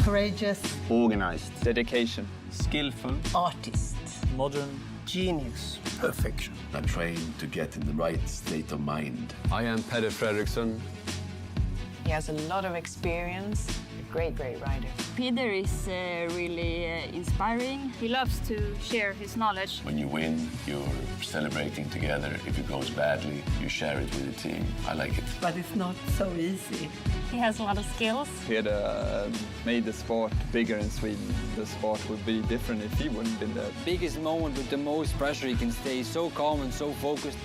Courageous. Organized. Dedication. Skillful. Artist. Modern. Genius. Perfection. I'm trying to get in the right state of mind. I am Peder Fredriksson. He has a lot of experience, a great rider. Peder is really inspiring. He loves to share his knowledge. When you win, you're celebrating together. If it goes badly, you share it with the team. I like it. But it's not so easy. He has a lot of skills. Peder made the sport bigger in Sweden. The sport would be different if he wouldn't been there. Biggest moment with the most pressure, he can stay so calm and so focused.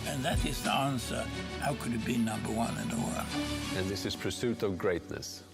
And that is the answer. How could it be number one in the world? And this is pursuit of greatness.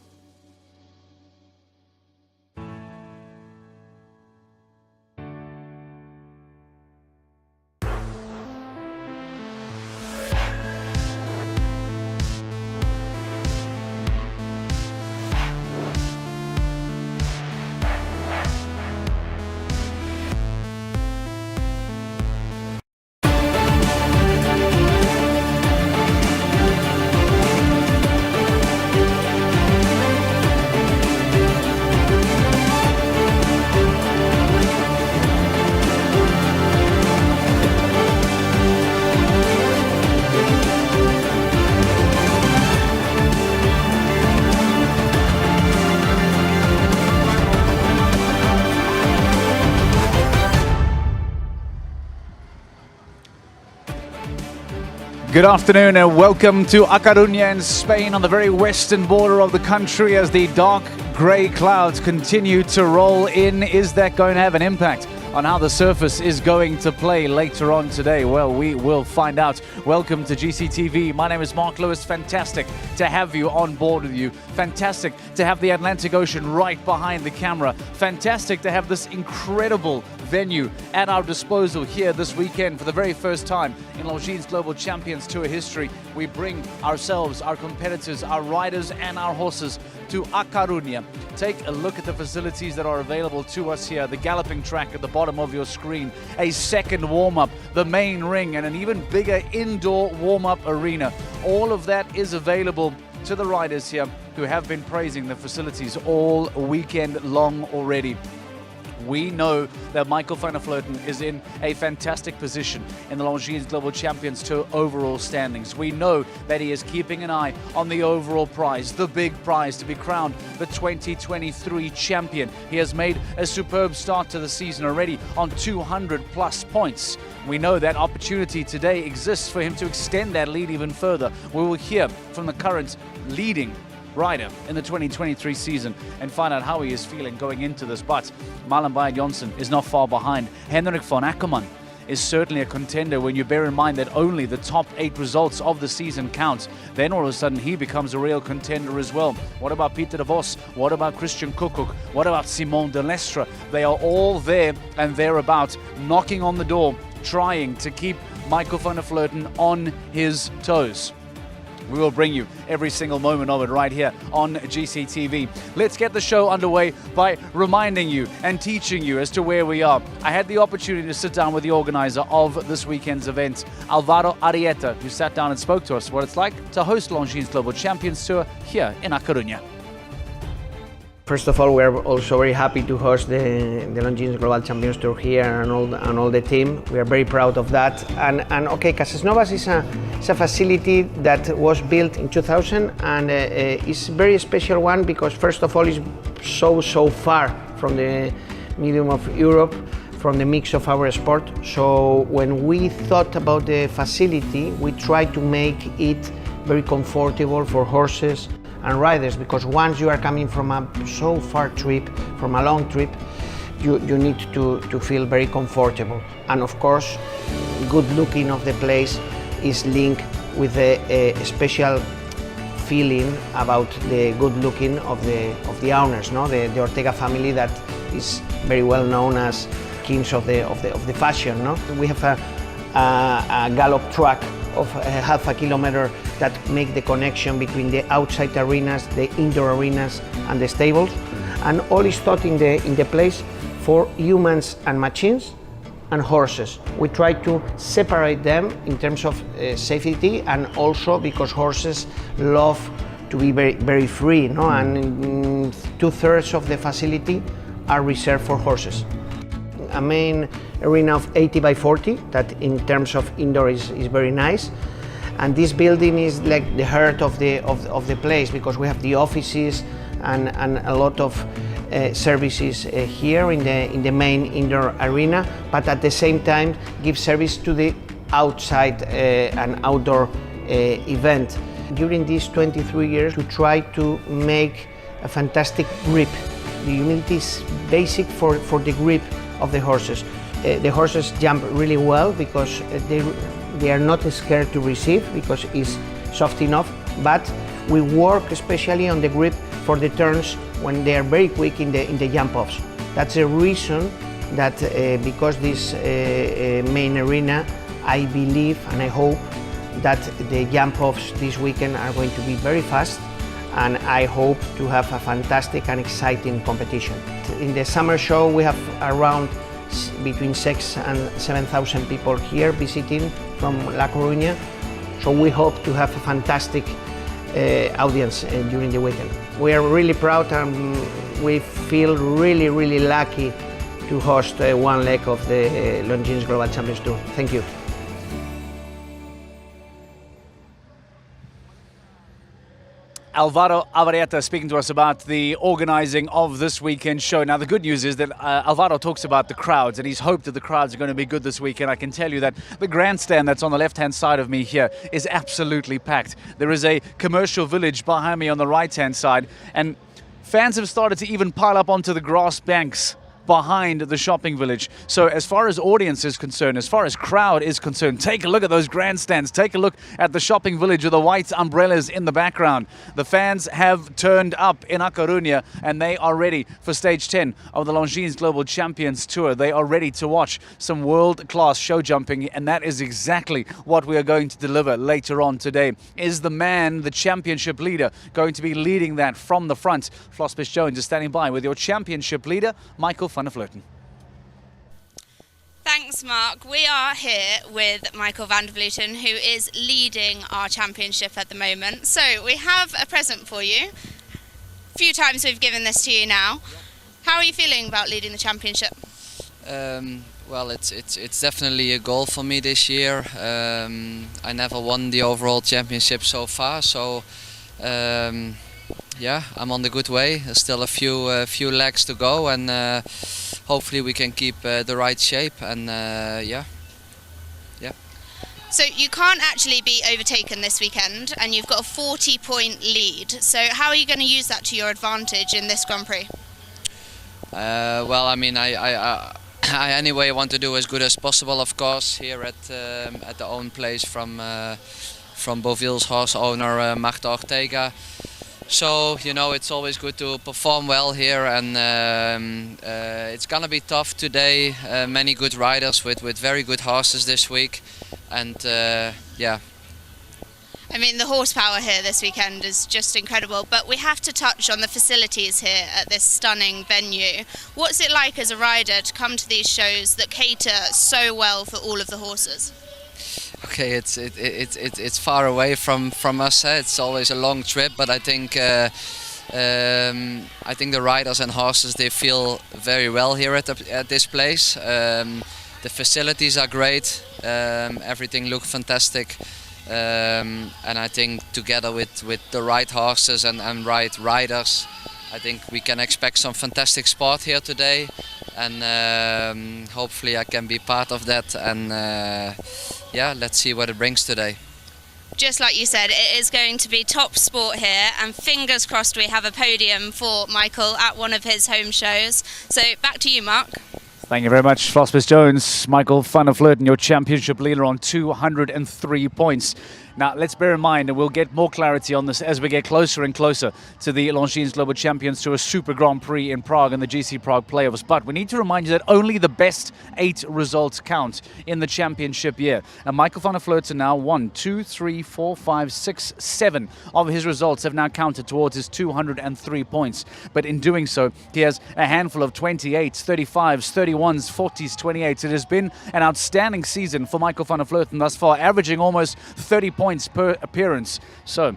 Good afternoon and welcome to Coruña in Spain, on the very western border of the country, as the dark grey clouds continue to roll in. Is that going to have an impact on how the surface is going to play later on today? Well, we will find out. Welcome to GCTV. My name is Mark Lewis. Fantastic to have you on board with you. Fantastic to have the Atlantic Ocean right behind the camera. Fantastic to have this incredible venue at our disposal here this weekend. For the very first time in Longines Global Champions Tour history, we bring ourselves, our competitors, our riders and our horses to Coruña. Take a look at the facilities that are available to us here. The galloping track at the bottom of your screen, a second warm-up, the main ring, and an even bigger indoor warm-up arena. All of that is available to the riders here, who have been praising the facilities all weekend long already. We know that Michael van der Vleuten is in a fantastic position in the Longines Global Champions Tour overall standings. We know that he is keeping an eye on the overall prize, the big prize, to be crowned the 2023 champion. He has made a superb start to the season already on 200 plus points. We know that opportunity today exists for him to extend that lead even further. We will hear from the current leading rider in the 2023 season and find out how he is feeling going into this. But Marlon Bayard Johnson is not far behind. Henrik von Eckermann is certainly a contender when you bear in mind that only the top 8 results of the season count. Then all of a sudden he becomes a real contender as well. What about Peter de Vos? What about Christian Kuckuck? What about Simon de Lestre? They are all there and thereabouts, knocking on the door, trying to keep Michael van der Vleuten on his toes. We will bring you every single moment of it right here on GCTV. Let's get the show underway by reminding you and teaching you as to where we are. I had the opportunity to sit down with the organizer of this weekend's event, Alvaro Arrieta, who sat down and spoke to us what it's like to host Longines Global Champions Tour here in Coruña. First of all, we're also very happy to host the Longines Global Champions Tour here and all the team. We are very proud of that. And okay, Casas Novas is a facility that was built in 2000 and it's a very special one because first of all, it's so far from the medium of Europe, from the mix of our sport. So when we thought about the facility, we tried to make it very comfortable for horses and riders, because once you are coming from a so far trip, from a long trip, you need to feel very comfortable. And of course, good looking of the place is linked with a special feeling about the good looking of the owners, no? The Ortega family that is very well known as kings of the fashion, no? We have a gallop track of half a kilometer that make the connection between the outside arenas, the indoor arenas and the stables, and all is taught in the place for humans and machines and horses. We try to separate them in terms of safety, and also because horses love be very free, no? And 2/3 of the facility are reserved for horses. A main arena of 80 by 40, that in terms of indoor is very nice. And this building is like the heart of the place, because we have the offices and a lot of services here in the main indoor arena, but at the same time give service to the outside and outdoor event. During these 23 years, we try to make a fantastic grip. The humidity is basic for the grip of the horses. The horses jump really well because they are not scared to receive because it's soft enough, but we work especially on the grip for the turns when they are very quick in the jump-offs. That's a reason that because this main arena, I believe and I hope that the jump-offs this weekend are going to be very fast, and I hope to have a fantastic and exciting competition. In the summer show we have around between 6,000 and 7,000 people here visiting from La Coruña, so we hope to have a fantastic audience during the weekend. We are really proud and we feel really lucky to host one leg of the Longines Global Champions Tour. Thank you. Alvaro Arrieta speaking to us about the organizing of this weekend show. Now, the good news is that Alvaro talks about the crowds, and he's hoped that the crowds are going to be good this weekend. I can tell you that the grandstand that's on the left-hand side of me here is absolutely packed. There is a commercial village behind me on the right-hand side, and fans have started to even pile up onto the grass banks behind the shopping village. So as far as audience is concerned, as far as crowd is concerned, take a look at those grandstands, take a look at the shopping village with the white umbrellas in the background. The fans have turned up in A Coruña, and they are ready for stage 10 of the Longines Global Champions Tour. They are ready to watch some world-class show jumping, and that is exactly what we are going to deliver later on today. Is the man, the championship leader, going to be leading that from the front? Flospis Jones is standing by with your championship leader, Michael van Vleuten. Thanks, Mark. We are here with Michael van Vleuten, who is leading our championship at the moment. So we have a present for you. A few times we've given this to you now. How are you feeling about leading the championship? Well, it's definitely a goal for me this year. I never won the overall championship so far, so yeah, I'm on the good way. There's still a few legs to go, and hopefully we can keep the right shape. And yeah. So you can't actually be overtaken this weekend, and you've got a 40-point lead. So how are you going to use that to your advantage in this Grand Prix? Well, I mean, I anyway want to do as good as possible, of course, here at the own place from Beauville's horse owner Marta Ortega. So, you know, it's always good to perform well here, and it's gonna be tough today. Many good riders with very good horses this week, and yeah. I mean, the horsepower here this weekend is just incredible, but we have to touch on the facilities here at this stunning venue. What's it like as a rider to come to these shows that cater so well for all of the horses? Okay, it's far away from us. It's always a long trip, but I think the riders and horses, they feel very well here at this place. The facilities are great. Everything looks fantastic, and I think together with the right horses and right riders, I think we can expect some fantastic sport here today, and hopefully I can be part of that, and yeah, let's see what it brings today. Just like you said, it is going to be top sport here, and fingers crossed we have a podium for Michael at one of his home shows. So back to you, Mark. Thank you very much, Flospis Jones. Michael van Vleuten, your championship leader on 203 points. Now, let's bear in mind, and we'll get more clarity on this as we get closer and closer to the Longines Global Champions Tour Super Grand Prix in Prague and the GC Prague playoffs. But we need to remind you that only the best 8 results count in the championship year. And Michael van Vleuten now 1, 2, 3, 4, 5, 6, 7 of his results have now counted towards his 203 points. But in doing so, he has a handful of 28s, 35s, 31s, 40s, 28s. It has been an outstanding season for Michael van Vleuten thus far, averaging almost 30 points per appearance. So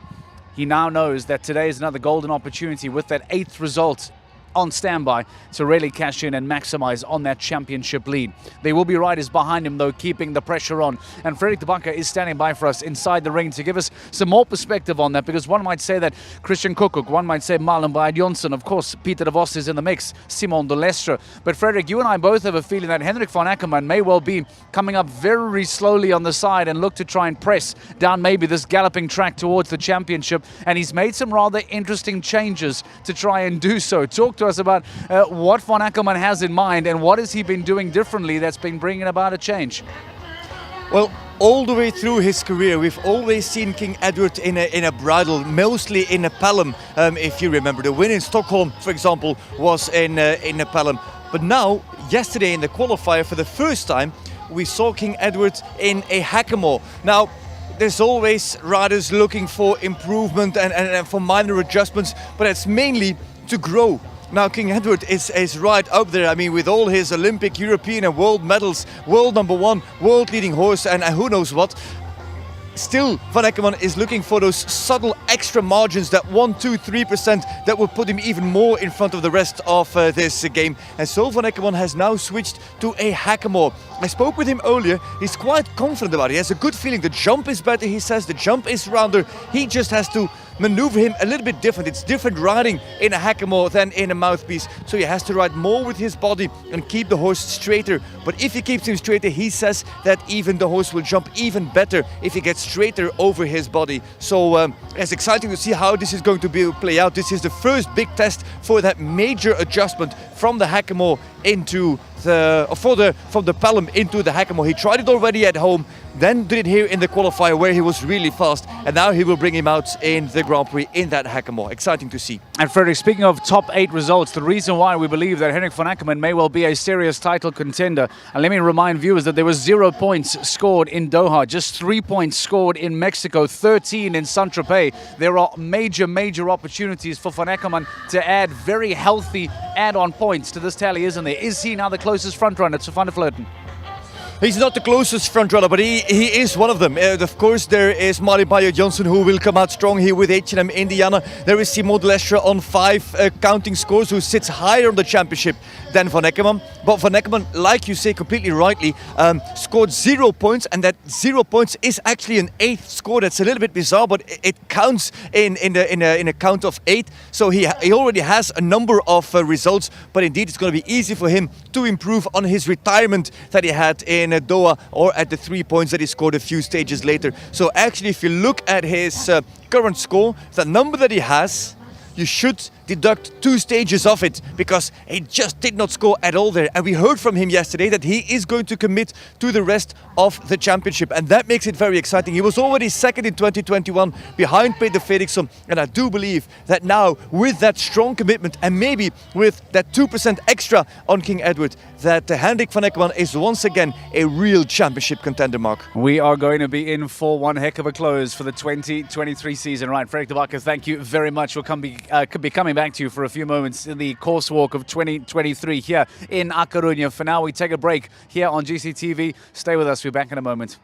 he now knows that today is another golden opportunity with that 8th result on standby to really cash in and maximize on that championship lead. There will be riders behind him though, keeping the pressure on, and Frederik de Backer is standing by for us inside the ring to give us some more perspective on that, because one might say that Christian Koekoek, one might say Marlon Baard Jonsson, of course Peter de Vos is in the mix, Simon de Lestre, but Frederik, you and I both have a feeling that Henrik von Eckermann may well be coming up very slowly on the side and look to try and press down maybe this galloping track towards the championship, and he's made some rather interesting changes to try and do so. Talk to us about what von Eckermann has in mind and what has he been doing differently that's been bringing about a change. Well, all the way through his career, we've always seen King Edward in a bridle, mostly in a Pelham. If you remember, the win in Stockholm, for example, was in a Pelham. But now, yesterday in the qualifier, for the first time, we saw King Edward in a Hackamore. Now, there's always riders looking for improvement and for minor adjustments, but it's mainly to grow. Now King Edward is right up there. I mean, with all his Olympic, European and world medals, world #1, world leading horse and who knows what. Still, von Eckermann is looking for those subtle extra margins, that 1, 2, 3% that will put him even more in front of the rest of this game. And so von Eckermann has now switched to a Hackamore. I spoke with him earlier. He's quite confident about it. He has a good feeling. The jump is better, he says. The jump is rounder. He just has to maneuver him a little bit different. It's different riding in a Hackamore than in a mouthpiece. So he has to ride more with his body and keep the horse straighter. But if he keeps him straighter, he says that even the horse will jump even better if he gets straighter over his body. So it's exciting to see how this is going to play out. This is the first big test for that major adjustment from the Hackamore into from the Pelham into the Hackamore. He tried it already at home, then did it here in the qualifier where he was really fast, and now he will bring him out in the Grand Prix in that Hackamore. Exciting to see. And Frederik, speaking of top 8 results, the reason why we believe that Henrik von Eckermann may well be a serious title contender, and let me remind viewers that there was 0 points scored in Doha, just 3 points scored in Mexico, 13 in Saint-Tropez. There are major opportunities for von Eckermann to add very healthy add-on points to this tally, isn't there? Is he now the closest frontrunner to Van der Vleuten? He's not the closest front runner, but he is one of them. Of course, there is Marlon Baard Jonsson, who will come out strong here with H&M Indiana. There is Simon de Lestre on 5 counting scores, who sits higher on the championship than von Eckermann. But von Eckermann, like you say completely rightly, scored 0 points, and that 0 points is actually an 8th score. That's a little bit bizarre, but it counts in a count of 8. So he already has a number of results, but indeed it's going to be easy for him to improve on his retirement that he had in Doha, or at the 3 points that he scored a few stages later. So actually, if you look at his current score, the number that he has, you should deduct 2 stages of it, because he just did not score at all there. And we heard from him yesterday that he is going to commit to the rest of the championship, and that makes it very exciting. He was already second in 2021 behind Peter Fredriksson, and I do believe that now, with that strong commitment and maybe with that 2% extra on King Edward, that Henrik von Eckermann is once again a real championship contender, Mark. We are going to be in for one heck of a close for the 2023 season. Right, Frederik de Backer, thank you very much. We'll be coming back to you for a few moments in the course walk of 2023 here in A Coruña. For now, we take a break here on GCTV. Stay with us. We're back in a moment.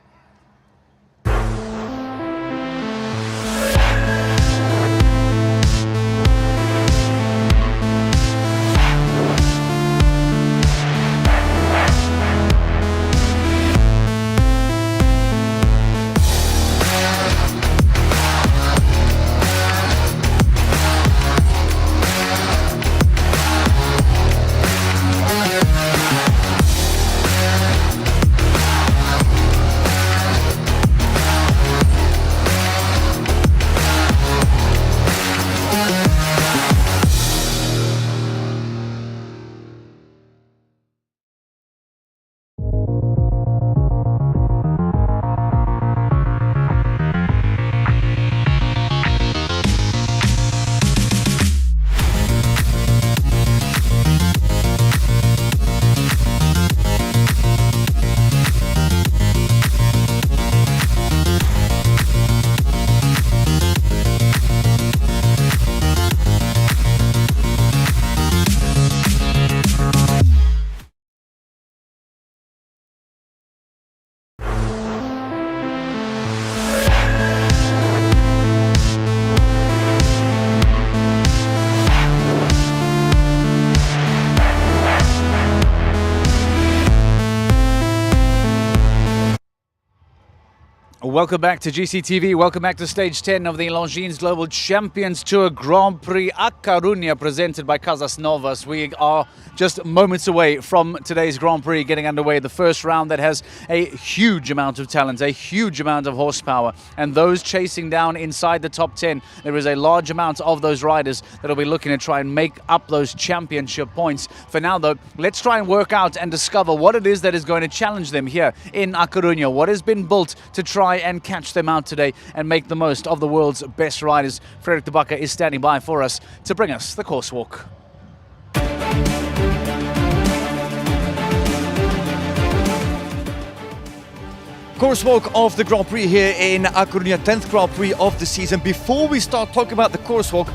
welcome back to GCTV. Welcome back to stage 10 of the Longines Global Champions Tour Grand Prix at Coruña, presented by Casas Novas. We are just moments away from today's Grand Prix getting underway. The first round that has a huge amount of talent, a huge amount of horsepower, and those chasing down inside the top 10. There is a large amount of those riders that will be looking to try and make up those championship points. For now, though, let's try and work out and discover what it is that is going to challenge them here in Coruña. What has been built to try and catch them out today and make the most of the world's best riders. Frederik de Backer is standing by for us to bring us the course walk. Course walk of the Grand Prix here in Coruña, 10th Grand Prix of the season. Before we start talking about the course walk,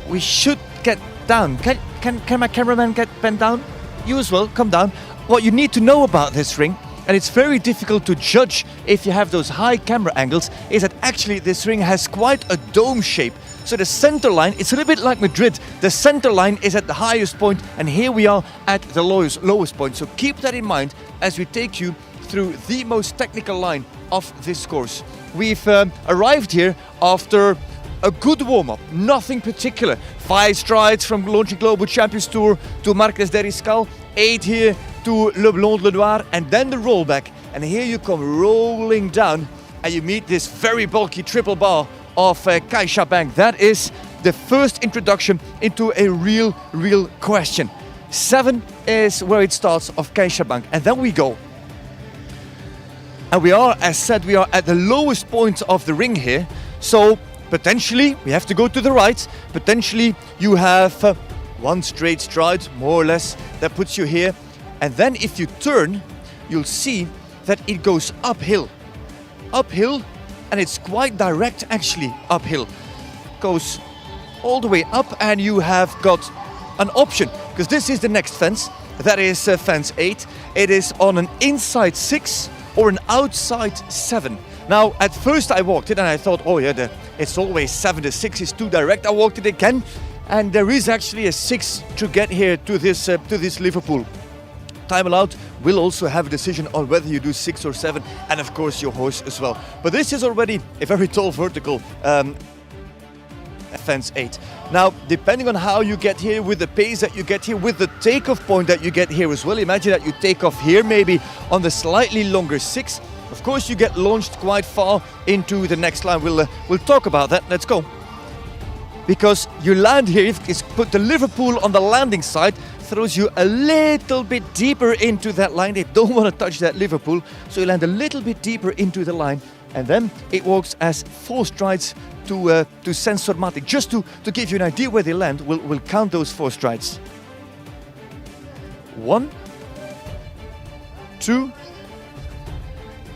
we should get down. Can my cameraman get bent down? You as well, come down. What you need to know about this ring, and it's very difficult to judge if you have those high camera angles, is that actually this ring has quite a dome shape. So the center line, it's a little bit like Madrid. The center line is at the highest point, and here we are at the lowest point. So keep that in mind as we take you through the most technical line of this course. We've arrived here after a good warm-up, nothing particular. 5 strides from Longines Global Champions Tour to Marques de Riscal, 8 here to Le Blanc de Loire, and then the rollback. And here you come rolling down and you meet this very bulky triple bar of CaixaBank. That is the first introduction into a real question. 7 is where it starts of CaixaBank, and then we go. And we are, as said, we are at the lowest point of the ring here. So potentially we have to go to the right. Potentially you have one straight stride, more or less, that puts you here. And then if you turn, you'll see that it goes uphill. Uphill, and it's quite direct actually, uphill. Goes all the way up, and you have got an option, because this is the next fence. That is fence 8. It is on an inside 6 or an outside 7. Now, at first I walked it and I thought, oh yeah, it's always 7. The 6 is too direct. I walked it again, and there is actually a 6 to get here to this Liverpool. Time allowed will also have a decision on whether you do 6 or 7, and of course your horse as well. But this is already a very tall vertical fence 8. Now, depending on how you get here, with the pace that you get here, with the takeoff point that you get here as well, imagine that you take off here maybe on the slightly longer 6. Of course, you get launched quite far into the next line. We'll talk about that. Let's go. Because you land here, it's put the Liverpool on the landing side, throws you a little bit deeper into that line. They don't want to touch that Liverpool, so you land a little bit deeper into the line, and then it walks as 4 strides to Sensormatic. Just to give you an idea where they land, we'll count those 4 strides. 1, 2,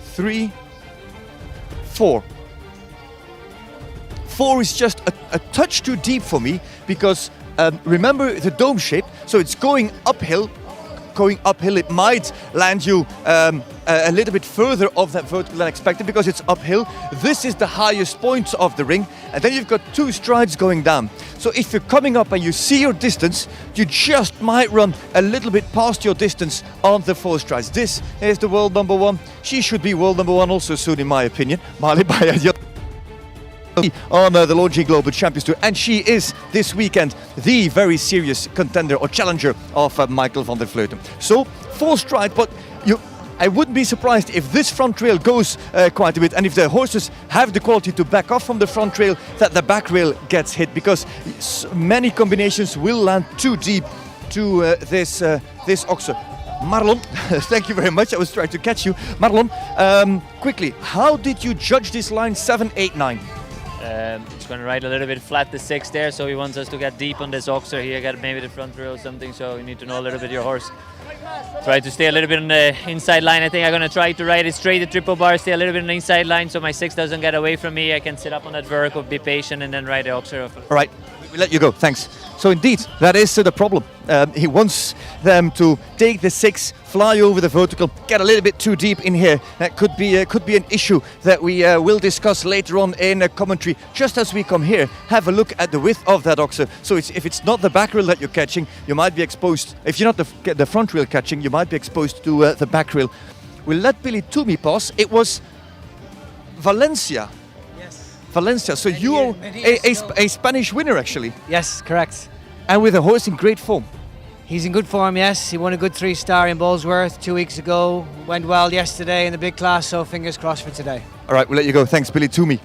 3, 4. 4 is just a touch too deep for me, because remember the dome shape, so it's going uphill. It might land you a little bit further off that vertical than expected, because it's uphill. This is the highest point of the ring, and then you've got 2 strides going down. So if you're coming up and you see your distance, you just might run a little bit past your distance on the 4 strides. This is the world number 1. She should be world number 1 also soon, in my opinion. On the Longines Global Champions Tour, and she is this weekend the very serious contender or challenger of Michael van der Vleuten. So 4 stride, but I wouldn't be surprised if this front rail goes quite a bit, and if the horses have the quality to back off from the front rail, that the back rail gets hit, because many combinations will land too deep to this oxer. Marlon, thank you very much. I was trying to catch you. Marlon, quickly, how did you judge this line 7, 8, 9? It's going to ride a little bit flat the 6 there, so he wants us to get deep on this oxer here, get maybe the front rail or something, so you need to know a little bit your horse. Try to stay a little bit on the inside line. I think I'm going to try to ride it straight at triple bar, stay a little bit on the inside line so my 6 doesn't get away from me. I can sit up on that vertical, be patient, and then ride the oxer. All right, we'll let you go, thanks. So indeed, that is the problem. He wants them to take the 6, fly over the vertical, get a little bit too deep in here. That could be an issue that we will discuss later on in a commentary. Just as we come here, have a look at the width of that oxer. So if it's not the back rail that you're catching, you might be exposed. If you're not the front rail catching, you might be exposed to the back rail. We'll let Billy Toomey pass. It was Valencia. Yes. Valencia. So you are a Spanish winner, actually. Yes, correct. And with a horse in great form. He's in good form, yes. He won a good 3-star in Bowlesworth 2 weeks ago. Went well yesterday in the big class, so fingers crossed for today. All right, we'll let you go. Thanks, Billy Toomey.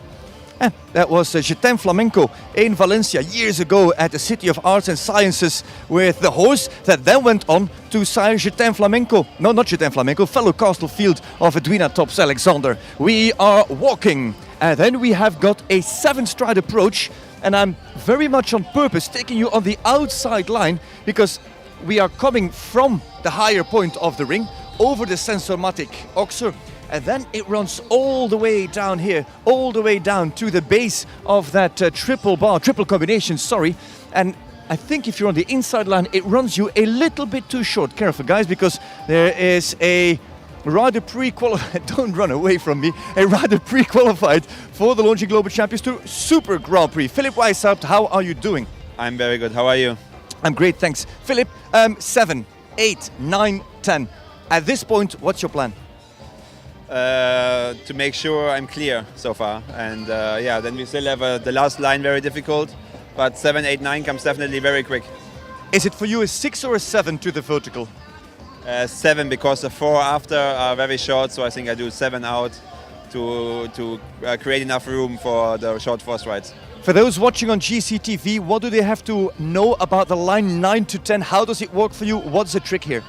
That was GCTV Flamenco in Valencia years ago at the City of Arts and Sciences with the horse that then went on to sire GCTV Flamenco. No, not GCTV Flamenco, fellow Castle Field of Edwina Tops Alexander. We are walking, and then we have got a 7-stride approach, and I'm very much on purpose taking you on the outside line because we are coming from the higher point of the ring over the Sensormatic Oxer, and then it runs all the way down here, all the way down to the base of that triple combination, and I think if you're on the inside line it runs you a little bit too short. Careful guys, because there is a rather pre-qualified, don't run away from me, a rather pre-qualified for the Longines Global Champions Tour Super Grand Prix. Philip Weishaupt, how are you doing? I'm very good, how are you? I'm great, thanks. Philip, 7, 8, 9, 10. At this point, what's your plan? To make sure I'm clear so far, and then we still have the last line very difficult, but 7, 8, 9 comes definitely very quick. Is it for you a 6 or a 7 to the vertical? 7, because the 4 after are very short, so I think I do 7 out to create enough room for the short 4 strides. For those watching on GCTV, what do they have to know about the line 9 to 10? How does it work for you? What's the trick here?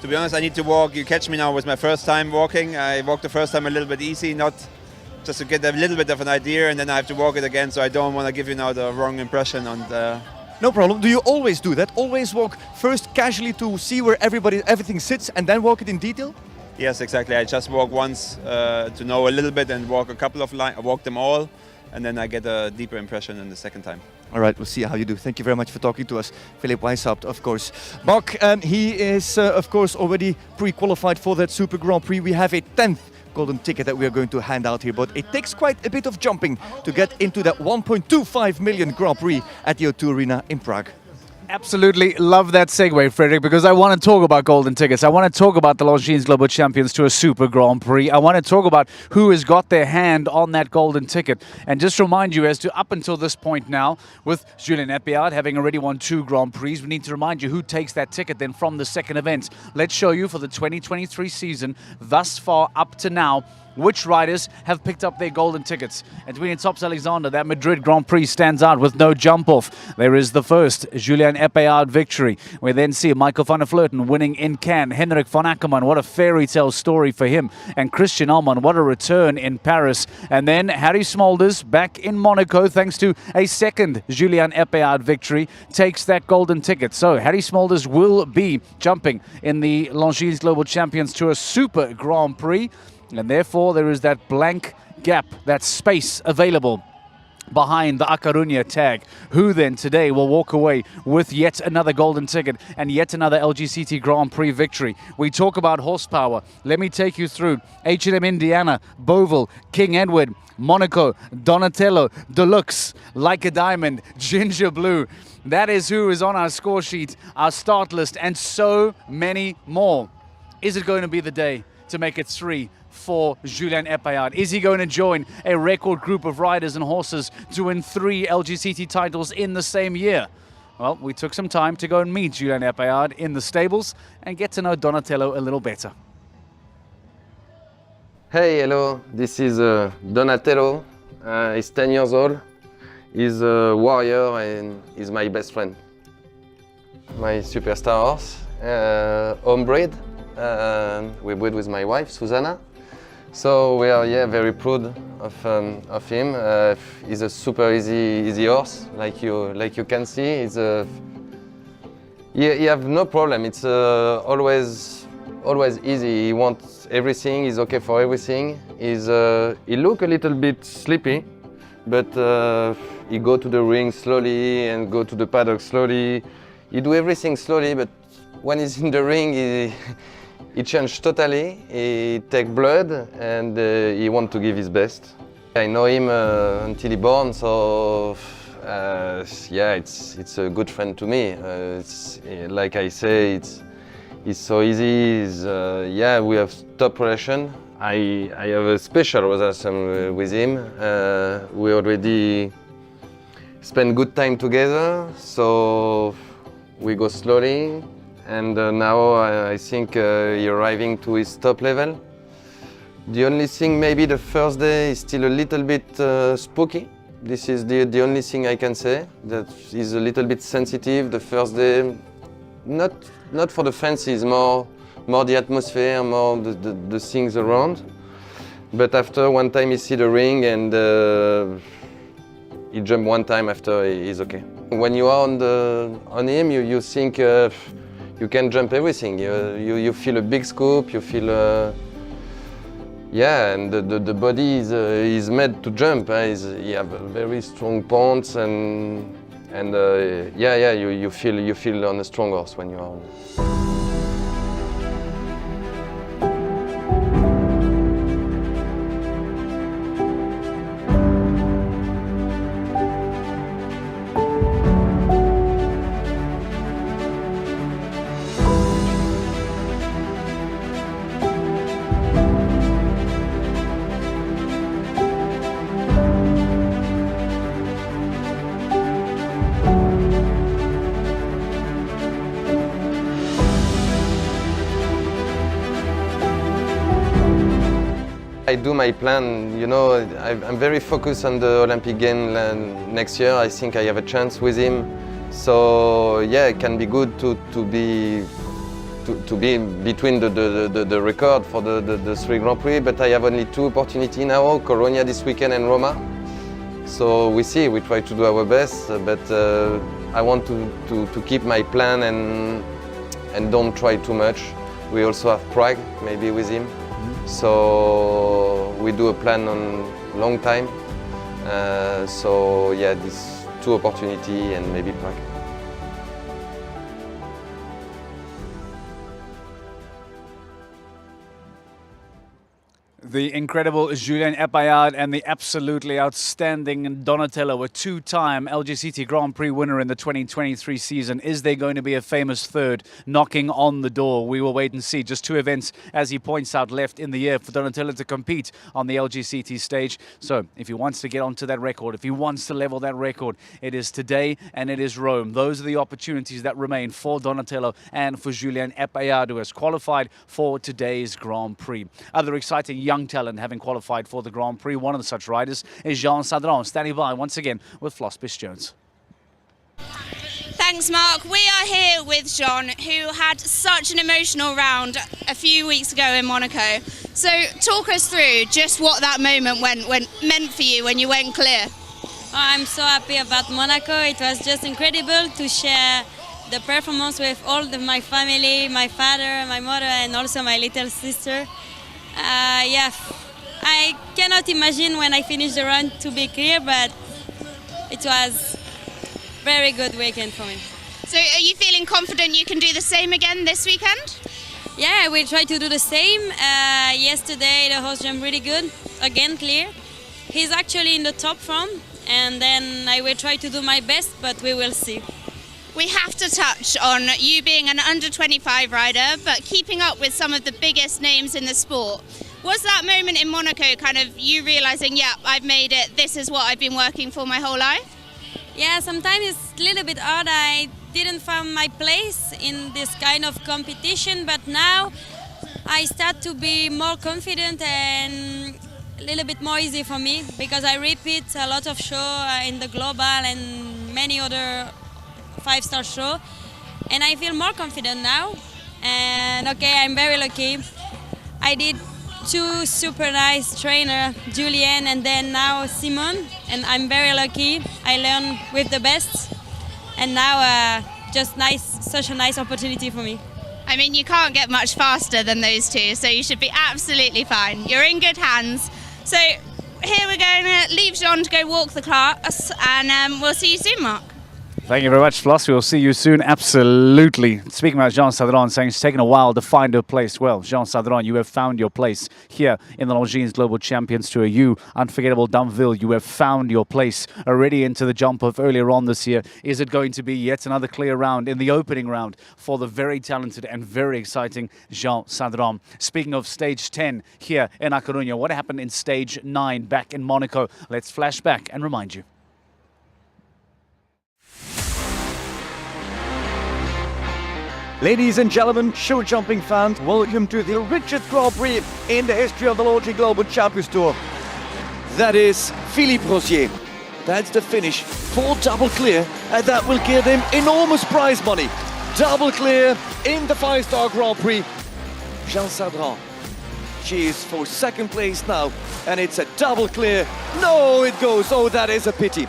To be honest, I need to walk. You catch me now with my first time walking. I walked the first time a little bit easy, not just to get a little bit of an idea, and then I have to walk it again, so I don't want to give you now the wrong impression on the... No problem. Do you always do that? Always walk first casually to see where everything sits and then walk it in detail? Yes, exactly. I just walk once to know a little bit and walk a couple of lines, walk them all, and then I get a deeper impression in the second time. All right, we'll see how you do. Thank you very much for talking to us. Philip Weishaupt, of course. Mark, he is, of course, already pre-qualified for that Super Grand Prix. We have a 10th golden ticket that we are going to hand out here, but it takes quite a bit of jumping to get into that 1.25 million Grand Prix at the O2 Arena in Prague. Absolutely love that segue, Frederick, because I want to talk about golden tickets. I want to talk about the Longines Global Champions to a Super Grand Prix. I want to talk about who has got their hand on that golden ticket. And just remind you, as to up until this point now, with Julien Epéard having already won 2 Grand Prix, we need to remind you who takes that ticket then from the second event. Let's show you for the 2023 season, thus far up to now, which riders have picked up their golden tickets. Edwina Tops Alexander, that Madrid Grand Prix stands out with no jump off. There is the first Julien Epéard victory. We then see Michael van der Vleuten winning in Cannes. Henrik von Eckermann, what a fairy tale story for him. And Christian Allman, what a return in Paris. And then Harry Smulders back in Monaco, thanks to a second Julien Epéard victory, takes that golden ticket. So Harry Smulders will be jumping in the Longines Global Champions to a Super Grand Prix. And therefore, there is that blank gap, that space available behind the A Coruña tag. Who then today will walk away with yet another golden ticket and yet another Lgct Grand Prix victory? We talk about horsepower. Let me take you through H&M Indiana, Beauville, King Edward, Monaco, Donatello, Deluxe, Like a Diamond, Ginger Blue. That is who is on our score sheet, our start list, and so many more. Is it going to be the day to make it 3 for Julien Epéard? Is he going to join a record group of riders and horses to win 3 Lgct titles in the same year? Well, we took some time to go and meet Julien Epéard in the stables and get to know Donatello a little better. Hey, hello, this is Donatello. He's 10 years old. He's a warrior and he's my best friend. My superstar horse, homebred. We bred with my wife, Susanna. So we are very proud of him. He's a super easy horse, like you can see. He's he have no problem. It's always easy. He wants everything. He's okay for everything. He look a little bit sleepy, but he go to the ring slowly and go to the paddock slowly. He do everything slowly, but when he's in the ring, he changed totally. He take blood and he want to give his best. I know him until he born, so it's a good friend to me. Like I say, he's so easy. We have top relation. I have a special relation with him. We already spend good time together, so we go slowly. And now I think he's arriving to his top level. The only thing, maybe the first day is still a little bit spooky. This is the only thing I can say, that he's a little bit sensitive the first day. Not for the fancies, more the atmosphere, more the things around. But after one time he see the ring and he jump one time after he's okay. When you are on him, you think you can jump everything. You feel a big scoop, you feel yeah, and the body is made to jump. He have very strong points and yeah, you feel on a strong horse when you are on. I do my plan, you know, I'm very focused on the Olympic Games next year. I think I have a chance with him. So yeah, it can be good to be between the record for the 3 Grand Prix, but I have only 2 opportunities now, Coruña this weekend and Roma. So we see, we try to do our best, but I want to keep my plan and don't try too much. We also have Prague, maybe with him. So we do a plan on long time. So yeah, these 2 opportunities and maybe Prague. The incredible Julien Epaillard and the absolutely outstanding Donatello, a 2-time Lgct Grand Prix winner in the 2023 season. Is there going to be a famous third knocking on the door? We will wait and see. Just 2 events, as he points out, left in the year for Donatello to compete on the Lgct stage. So if he wants to get onto that record, if he wants to level that record, it is today and it is Rome. Those are the opportunities that remain for Donatello and for Julien Epaillard, who has qualified for today's Grand Prix. Other exciting young talent having qualified for the Grand Prix. One of such riders is Jean Sadran, standing by once again with Floss Jones. Thanks, Mark. We are here with Jean, who had such an emotional round a few weeks ago in Monaco. So talk us through just what that moment meant for you when you went clear. I'm so happy about Monaco. It was just incredible to share the performance with all my family, my father, my mother, and also my little sister. Yeah, I cannot imagine when I finished the run to be clear, but it was very good weekend for me. So are you feeling confident you can do the same again this weekend? Yeah, I will try to do the same. Yesterday the horse jumped really good, again clear. He's actually in the top form, and then I will try to do my best, but we will see. We have to touch on you being an under-25 rider, but keeping up with some of the biggest names in the sport. Was that moment in Monaco kind of you realising, yeah, I've made it, this is what I've been working for my whole life? Yeah, sometimes it's a little bit odd. I didn't find my place in this kind of competition, but now I start to be more confident and a little bit more easy for me, because I repeat a lot of show in the global and many other 5-star show, and I feel more confident now. And okay, I'm very lucky. I did 2 super nice trainers, Julien and then now Simon, and I'm very lucky. I learned with the best, and now just nice, such a nice opportunity for me. I mean, you can't get much faster than those 2, so you should be absolutely fine. You're in good hands. So here we're going to leave Jean to go walk the class, and we'll see you soon, Mark. Thank you very much, Floss. We'll see you soon. Absolutely. Speaking about Jean Sadran, saying it's taken a while to find her place. Well, Jean Sadran, you have found your place here in the Longines Global Champions Tour. You, unforgettable Dumville, you have found your place already into the jump-off earlier on this year. Is it going to be yet another clear round in the opening round for the very talented and very exciting Jean Sadran? Speaking of stage 10 here in A Coruña, what happened in stage 9 back in Monaco? Let's flash back and remind you. Ladies and gentlemen, show jumping fans, welcome to the richest Grand Prix in the history of the Longines Global Champions Tour. That is Philippe Rosier. That's the finish, for double clear, and that will give him enormous prize money. Double clear in the 5-star Grand Prix. Jean Sadran, she is for second place now, and it's a double clear. No, it goes, oh, that is a pity.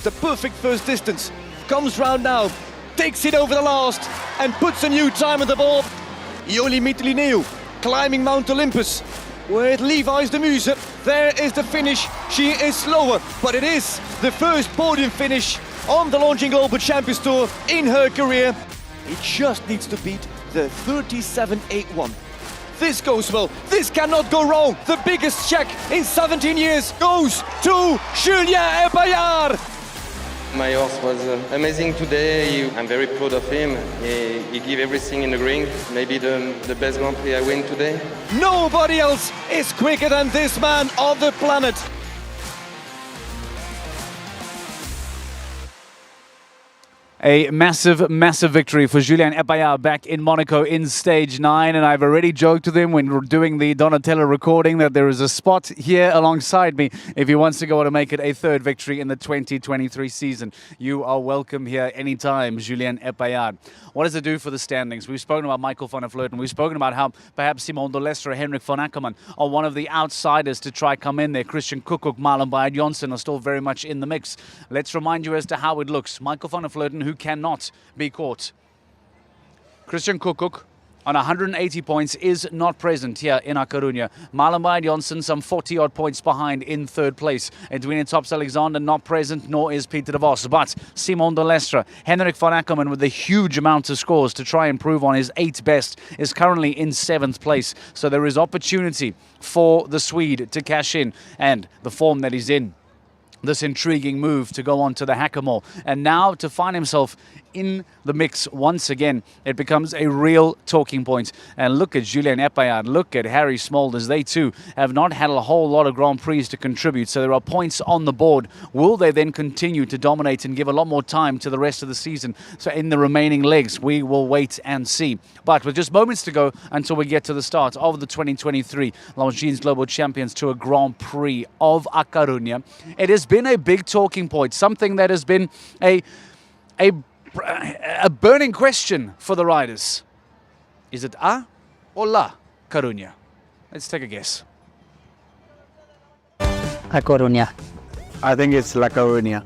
The perfect first distance, comes round now, takes it over the last and puts a new time on the board. Ioli Mytilineou climbing Mount Olympus with Levi's de Muse. There is the finish. She is slower, but it is the first podium finish on the Longines Global Champions Tour in her career. It just needs to beat the 37.81. This goes well. This cannot go wrong. The biggest check in 17 years goes to Julien Epaillard. My horse was amazing today. I'm very proud of him. He gave everything in the ring. Maybe the best Grand Prix I win today. Nobody else is quicker than this man on the planet. A massive, massive victory for Julien Epaillard back in Monaco in stage 9. And I've already joked with him when we're doing the Donatella recording that there is a spot here alongside me if he wants to go on to make it a third victory in the 2023 season. You are welcome here anytime, Julien Epaillard. What does it do for the standings? We've spoken about Michael van der Vleuten. We've spoken about how perhaps Simon de Lestre or Henrik von Eckermann are one of the outsiders to try come in there. Christian Koekkoek, Marlon Bayard Jonsson are still very much in the mix. Let's remind you as to how it looks. Michael van der Vleuten, who cannot be caught. Christian Koekkoek on 180 points is not present here in A Coruña. Marlon Bayard Jonsson some 40-odd points behind in third place. Edwin Tops-Alexander not present, nor is Peter de Vos. But Simon de Lestre, Henrik von Eckermann with a huge amount of scores to try and improve on his 8th best is currently in 7th place. So there is opportunity for the Swede to cash in, and the form that he's in. This intriguing move to go on to the Hackamore. And now to find himself in the mix once again, it becomes a real talking point. And look at Julien Epaillard, look at Harry Smolders. They too have not had a whole lot of Grand Prix to contribute. So there are points on the board. Will they then continue to dominate and give a lot more time to the rest of the season? So in the remaining legs, we will wait and see. But with just moments to go until we get to the start of the 2023 Longines Global Champions Tour Grand Prix of A Coruña, it has been a big talking point, something that has been a burning question for the riders. Is it A or La Coruña? Let's take a guess. A Coruña. I think it's La Coruña.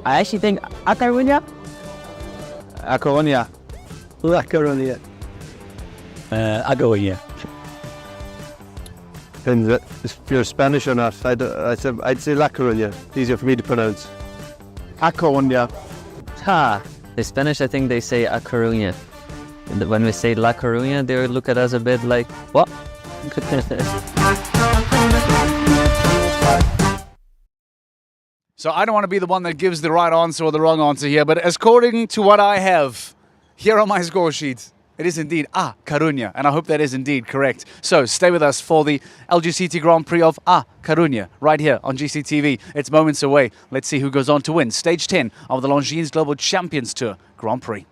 I actually think A Coruña. A Coruña. La Coruña. A Coruña. And if you're Spanish or not, I'd say La Coruña. It's easier for me to pronounce. A Coruña. Ha! The Spanish, I think they say A Coruña. When we say La Coruña, they look at us a bit like, what? So I don't want to be the one that gives the right answer or the wrong answer here, but according to what I have here on my score sheet, it is indeed A Coruña, and I hope that is indeed correct. So stay with us for the Lgct Grand Prix of A Coruña, right here on GCTV. It's moments away. Let's see who goes on to win Stage 10 of the Longines Global Champions Tour Grand Prix.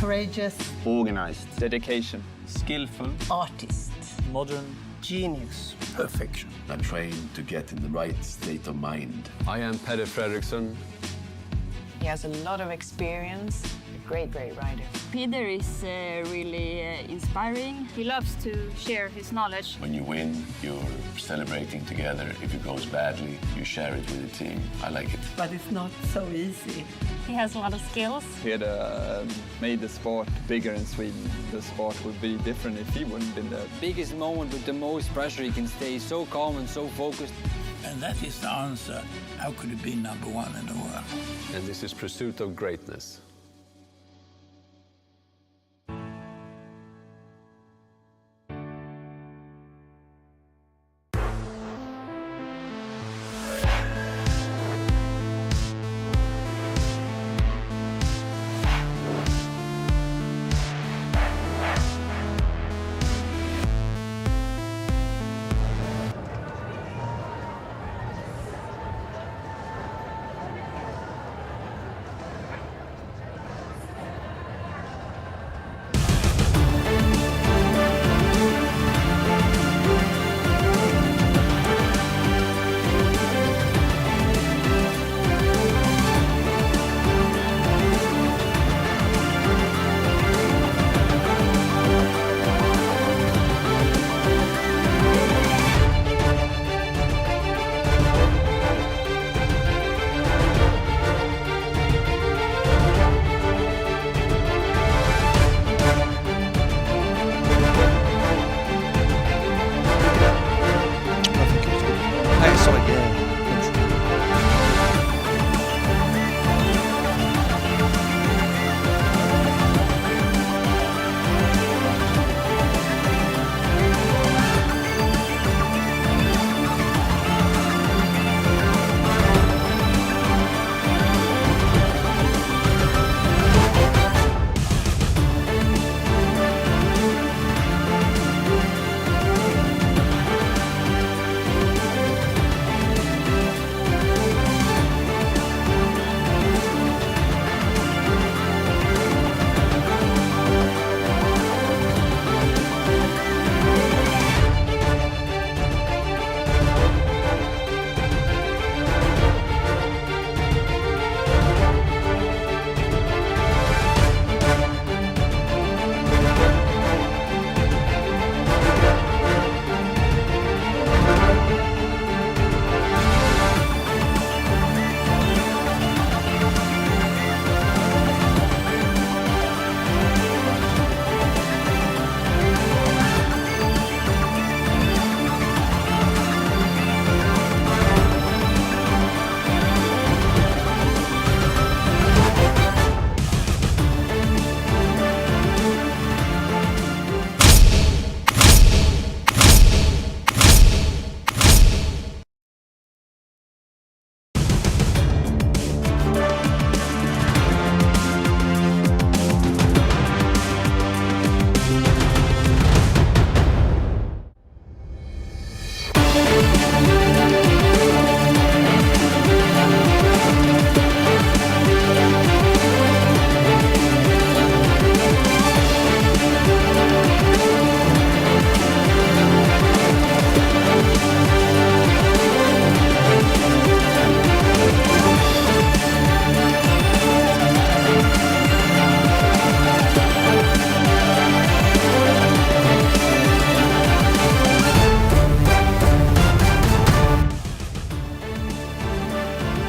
Courageous. Organized. Dedication. Skillful. Artist. Modern. Genius. Perfection. I'm trained to get in the right state of mind. I am Henrik Fredriksson. He has a lot of experience, a great, great rider. Peter is really inspiring. He loves to share his knowledge. When you win, you're celebrating together. If it goes badly, you share it with the team. I like it. But it's not so easy. He has a lot of skills. He had made the sport bigger in Sweden. The sport would be different if he wouldn't have been there. Biggest moment with the most pressure, he can stay so calm and so focused. And that is the answer. How could he be number one in the world? And this is pursuit of greatness.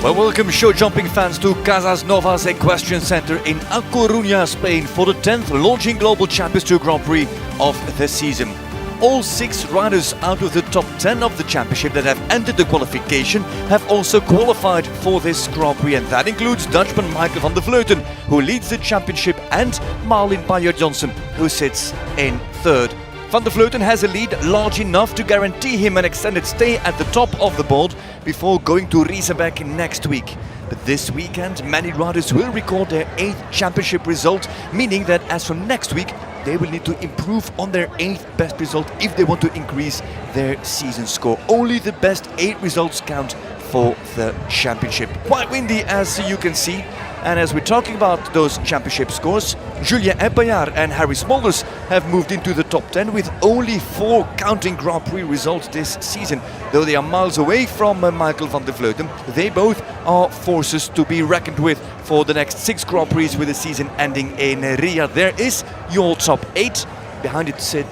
Well, welcome show jumping fans to Casas Novas Equestrian Center in A Coruña, Spain for the 10th Longines Global Champions Tour Grand Prix of the season. All 6 riders out of the top 10 of the championship that have entered the qualification have also qualified for this Grand Prix, and that includes Dutchman Michael van der Vleuten, who leads the championship, and Marlin Bayer-Johnson, who sits in 3rd. Van der Vleuten has a lead large enough to guarantee him an extended stay at the top of the board before going to Riesenbeck next week. But this weekend, many riders will record their 8th championship result, meaning that as from next week, they will need to improve on their 8th best result if they want to increase their season score. Only the best 8 results count for the championship. Quite windy, as you can see. And as we're talking about those championship scores, Julien Epaillard and Harry Smulders have moved into the top 10 with only 4 counting Grand Prix results this season. Though they are miles away from Michael van der Vleuten, they both are forces to be reckoned with for the next 6 Grand Prix, with the season ending in Riyadh. There is your top 8. Behind it sit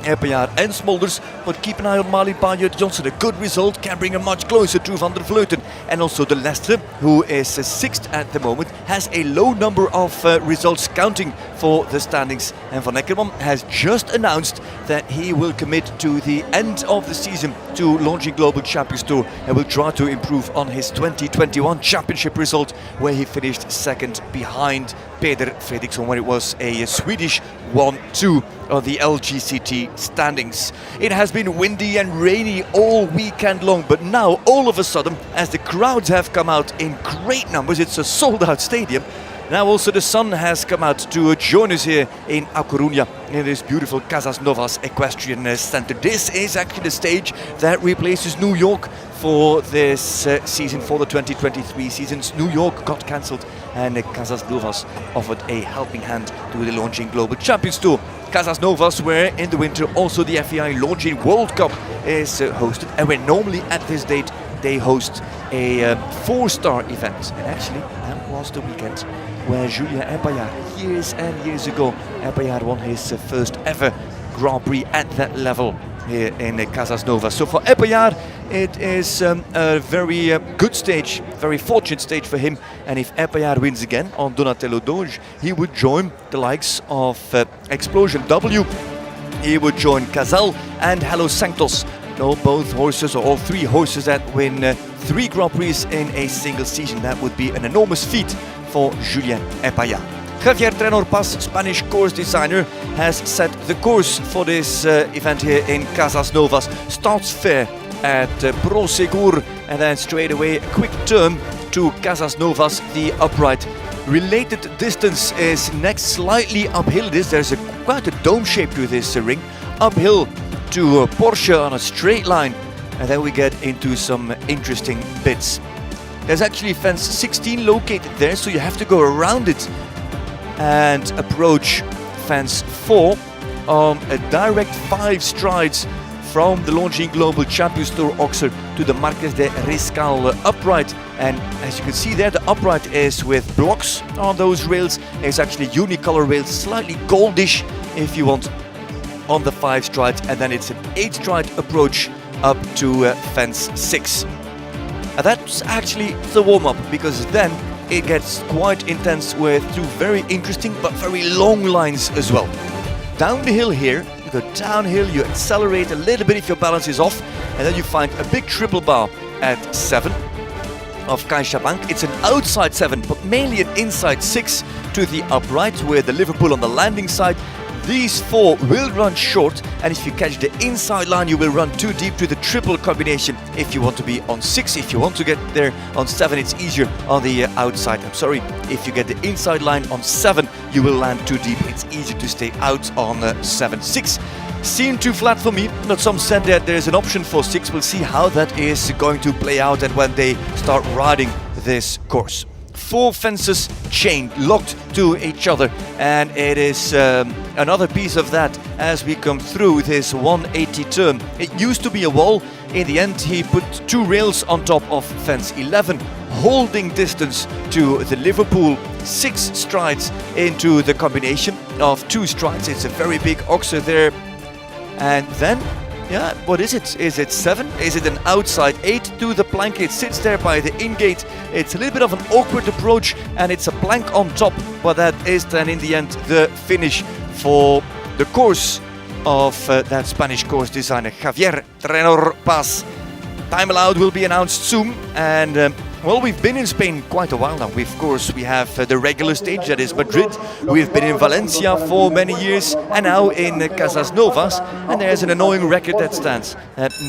Epaillard and Smulders, but keep an eye on Marley Bayard Johnson. A good result can bring him much closer to Van der Vleuten. And also the Leicester, who is 6th at the moment, has a low number of results counting for the standings. And Von Eckermann has just announced that he will commit to the end of the season to launching Global Champions Tour and will try to improve on his 2021 championship result, where he finished 2nd behind Peder Fredriksson, when it was a Swedish 1-2 of the Lgct standings. It has been windy and rainy all weekend long, but now all of a sudden, as the crowds have come out in great numbers, it's a sold-out stadium. Now also the sun has come out to join us here in Coruña, in this beautiful Casas Novas Equestrian Center. This is actually the stage that replaces New York for this season, for the 2023 seasons. New York got cancelled and Casas Novas offered a helping hand to the launching Global Champions Tour. Casas Novas, where in the winter also the FEI Launching World Cup is hosted, and where normally at this date they host a 4-star event. And actually that was the weekend where Julien Epaillard, years and years ago, Epaillard won his first ever Grand Prix at that level here in Casas Novas. So for Epaillard, it is a very good stage, very fortunate stage for him. And if Epaillard wins again on Donatello Doge, he would join the likes of Explosion W, he would join Casal and Hello Sanctos. No, both horses, or all 3 horses that win 3 Grand Prix in a single season. That would be an enormous feat for Julien Epaillard. Javier Trenor Paz, Spanish course designer, has set the course for this event here in Casas Novas. Starts fair at Prosegur, and then straight away a quick turn to Casas Novas, the upright. Related distance is next, slightly uphill. There's quite a dome shape to this ring. Uphill to Porsche on a straight line, and then we get into some interesting bits. There's actually fence 16 located there, so you have to go around it and approach fence 4 on a direct 5 strides from the launching Global Champions Tour Oxer to the Marquez de Riscal upright. And as you can see there, the upright is with blocks on those rails. It's actually unicolor rails, slightly goldish if you want, on the 5 strides, and then it's an 8-stride approach up to fence 6. And that's actually the warm-up, because then it gets quite intense with 2 very interesting but very long lines as well. Down the hill here, you go downhill, you accelerate a little bit if your balance is off, and then you find a big triple bar at 7 of CaixaBank. It's an outside 7, but mainly an inside 6 to the upright, with the Liverpool on the landing side. These 4 will run short, and if you catch the inside line, you will run too deep to the triple combination if you want to be on 6. If you want to get there on 7, it's easier on the outside. I'm sorry, if you get the inside line on 7, you will land too deep. It's easier to stay out on 7. 6 seemed too flat for me, but some said that there's an option for 6. We'll see how that is going to play out and when they start riding this course. 4 fences chained, locked to each other, and it is another piece of that as we come through this 180 turn. It used to be a wall. In the end, he put 2 rails on top of fence 11, holding distance to the Liverpool. 6 strides into the combination of 2 strides. It's a very big oxer there. And then, yeah, what is it? Is it 7? Is it an outside 8 to the plank? It sits there by the in-gate. It's a little bit of an awkward approach, and it's a plank on top, but that is then in the end the finish for the course of that Spanish course designer, Javier Trenor Paz. Time allowed will be announced soon, and Well, we've been in Spain quite a while now. Of course, we have the regular stage, that is Madrid. We've been in Valencia for many years, and now in Casas Novas. And there's an annoying record that stands.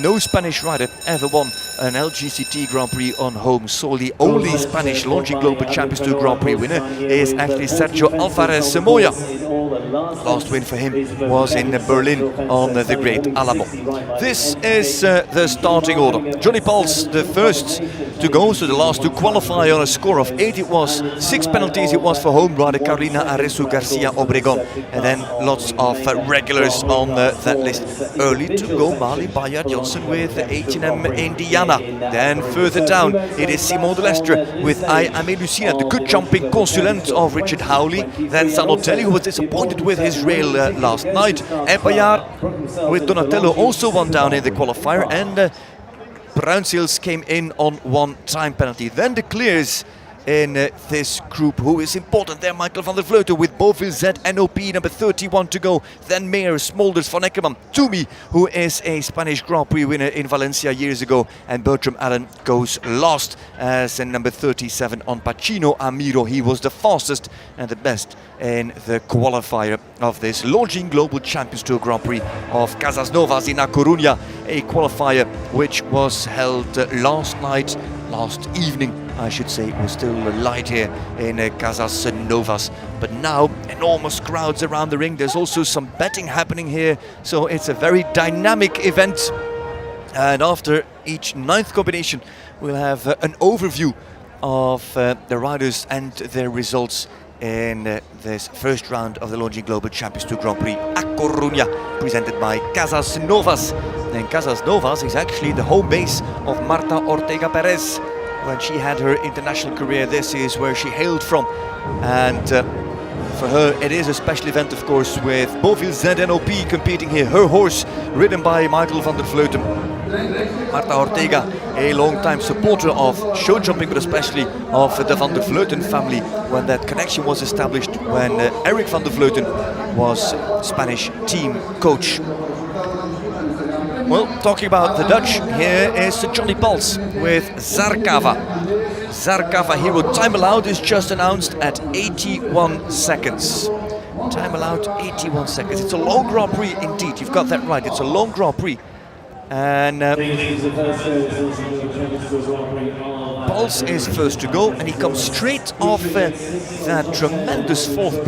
No Spanish rider ever won an LGCT Grand Prix on home soil. The only Spanish Longines Global Champions Tour Grand Prix winner is actually Sergio Alvarez Moya. Last win for him was in Berlin on the Great Alamo. This is the starting order. Johnny Pauls, the first to go, so the last to qualify on a score of 8 it was. 6 penalties it was for home rider Carolina Aresu Garcia Obregon. And then lots of regulars on that list. Early to go, Mali Bayard Johnson with H&M Indiana. Then further down it is Simon de Lestre with I Ame Lucina, the good jumping consulent of Richard Howley. Then Zanotelli, who was disappointed with his rail last night. And Bayard with Donatello also won down in the qualifier. And Bruinseels came in on 1 time penalty. Then the clears in this group, who is important there, Michael van der Vleuten with Beauville Z, NOP number 31 to go. Then Meyer, Smolders, von Eckermann, Toomey, who is a Spanish Grand Prix winner in Valencia years ago, and Bertram Allen goes last as number 37 on Pacino Amiro. He was the fastest and the best in the qualifier of this Longines Global Champions Tour Grand Prix of Casas Novas in Coruña, a qualifier which was held last evening, I should say. It was still light here in Casas Novas, but now enormous crowds around the ring. There's also some betting happening here, so it's a very dynamic event. And after each 9th combination, we'll have an overview of the riders and their results in this first round of the Longines Global Champions Tour Grand Prix a Coruña, presented by Casas Novas. And Casas Novas is actually the home base of Marta Ortega Perez. When she had her international career, this is where she hailed from. And for her, it is a special event, of course, with Beauville ZNOP competing here. Her horse, ridden by Michael van der Vleuten. Marta Ortega, a long-time supporter of show jumping, but especially of the van der Vleuten family, when that connection was established when Henrik van der Vleuten was Spanish team coach. Well, talking about the Dutch, here is Johnny Pauls with Zarkava. Zarkava Hero. Time allowed is just announced at 81 seconds. Time allowed 81 seconds. It's a long Grand Prix indeed, you've got that right. It's a long Grand Prix. And Pauls is first to go, and he comes straight off that tremendous fourth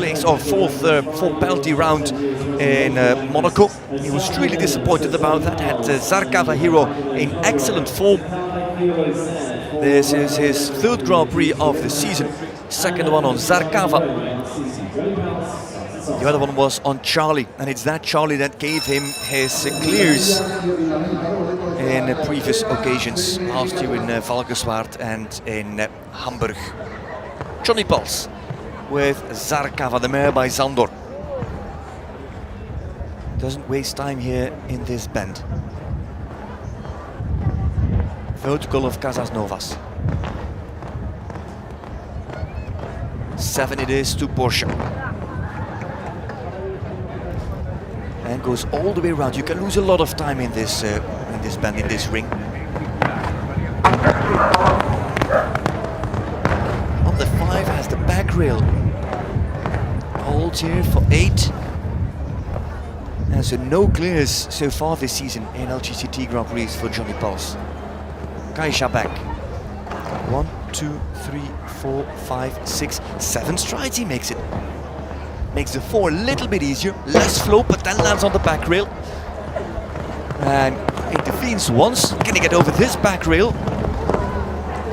penalty round in Monaco. He was really disappointed about that. Had Zarkava Hero in excellent form. This is his 3rd Grand Prix of the season, 2nd one on Zarkava. The other one was on Charlie, and it's that Charlie that gave him his clears in previous occasions, last year in Valkenswaard and in Hamburg. Johnny Pauls with Zarkava, the mare by Zandor. Doesn't waste time here in this bend. Vertical of Casas Novas. 7 it is to Porsche. And goes all the way around. You can lose a lot of time in this bend, in this ring. On the 5 has the back rail. Holds here for 8. And so no clears so far this season in LGCT Grand Prix for Johnny Pauls. Kaisha back. 1, 2, 3, 4, 5, 6, 7 strides he makes it. Makes the 4 a little bit easier, less flow, but then lands on the back rail. And intervenes once. Can he get over this back rail?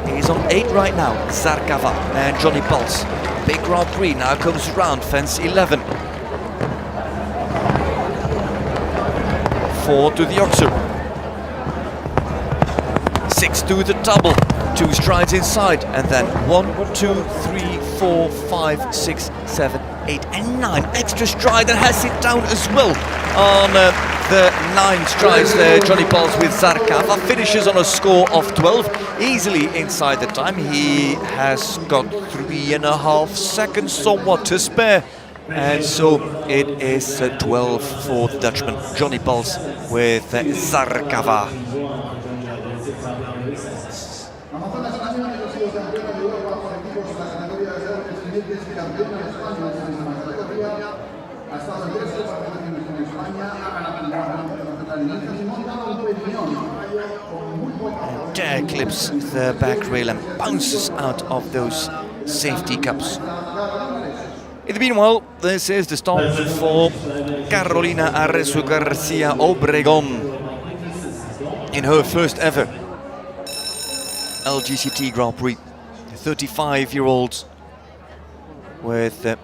He's on 8 right now. Zarkava and Johnny Pauls. Big Grand Prix now comes round fence 11. 4 to the Oxer. 6 to the double. 2 strides inside, and then 1, 2, 3, 4, 5, 6, 7, 8 and 9. Extra stride and has it down as well on the 9 strides there. Johnny Pauls with Zarkava finishes on a score of 12, easily inside the time. He has got 3.5 seconds somewhat to spare. And so it is 12 for the Dutchman, Johnny Pauls with Zarkava. There clips the back rail and bounces out of those safety cups. In the meanwhile, this is the start for Carolina Arresu Garcia Obregon in her first ever Lgct Grand Prix. 35-year-old with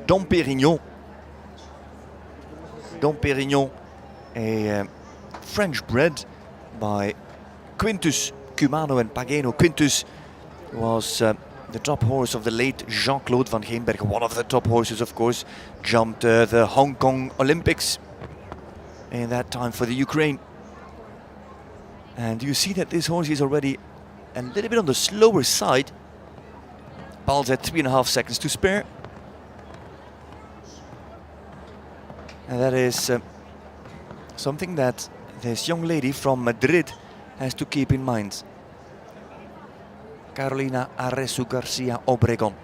Dom Pérignon. Dom Pérignon, a French bred by Quintus Cumano and Pagano. Quintus was the top horse of the late Jean-Claude van Geenbergen, one of the top horses, of course. Jumped the Hong Kong Olympics in that time for the Ukraine. And you see that this horse is already a little bit on the slower side. Pals at 3.5 seconds to spare. And that is something that this young lady from Madrid has to keep in mind. Carolina Arresu Garcia Obregon.